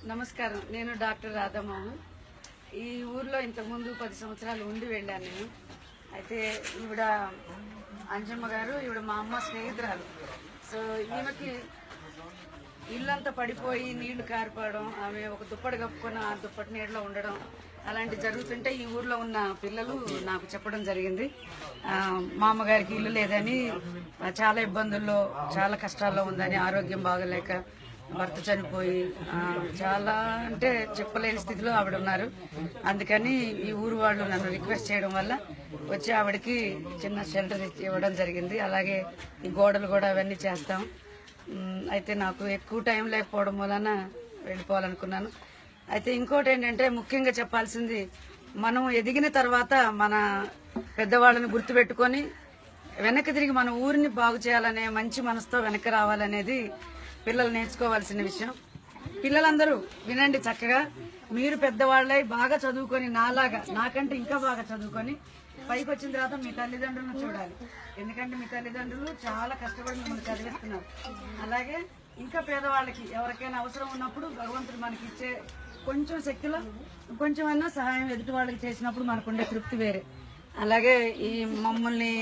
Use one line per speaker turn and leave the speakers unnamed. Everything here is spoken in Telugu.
నమస్కారం, నేను డాక్టర్ రాధామోహన్. ఈ ఊర్లో ఇంతకుముందు 10 సంవత్సరాలు ఉండి వెళ్ళాను నేను. అయితే ఈవిడ అంజమ్మ గారు, ఈవిడ మా అమ్మ స్నేహితురాలు. సో ఈమెకి ఇల్లంతా పడిపోయి నీళ్లు కారిపోవడం, ఆమె ఒక దుప్పటి కప్పుకొని ఆ దుప్పటి నీడలో ఉండడం అలాంటి జరుగుతుంటే ఈ ఊర్లో ఉన్న పిల్లలు నాకు చెప్పడం జరిగింది. మా అమ్మగారికి ఇల్లు లేదని, చాలా ఇబ్బందుల్లో చాలా కష్టాల్లో ఉందని, ఆరోగ్యం బాగలేక భర్త చనిపోయి చాలా అంటే చెప్పలేని స్థితిలో ఆవిడ ఉన్నారు. అందుకని ఈ ఊరు వాళ్ళు నన్ను రిక్వెస్ట్ చేయడం వల్ల వచ్చి ఆవిడకి చిన్న షెల్టర్ ఇవ్వడం జరిగింది. అలాగే ఈ గోడలు కూడా అవన్నీ చేస్తాం. అయితే నాకు ఎక్కువ టైం లేకపోవడం వలన వెళ్ళిపోవాలనుకున్నాను. అయితే ఇంకోటి ఏంటంటే ముఖ్యంగా చెప్పాల్సింది, మనం ఎదిగిన తర్వాత మన పెద్దవాళ్ళని గుర్తుపెట్టుకొని వెనక్కి తిరిగి మన ఊరిని బాగు చేయాలనే మంచి మనసుతో వెనక్కి రావాలనేది పిల్లలు నేర్చుకోవాల్సిన విషయం. పిల్లలందరూ వినండి చక్కగా. మీరు పెద్దవాళ్ళై బాగా చదువుకొని నాలాగా, నాకంటే ఇంకా బాగా చదువుకొని పైకి వచ్చిన తర్వాత మీ తల్లిదండ్రులను చూడాలి. ఎందుకంటే మీ తల్లిదండ్రులు చాలా కష్టపడి మిమ్మల్ని చదివిస్తున్నారు. అలాగే ఇంకా పేదవాళ్ళకి ఎవరికైనా అవసరం ఉన్నప్పుడు భగవంతుడు మనకి ఇచ్చే కొంచెం శక్తిలో కొంచెమైనా సహాయం ఎదుటి వాళ్ళకి చేసినప్పుడు మనకుండే తృప్తి వేరే. అలాగే ఈ మమ్మల్ని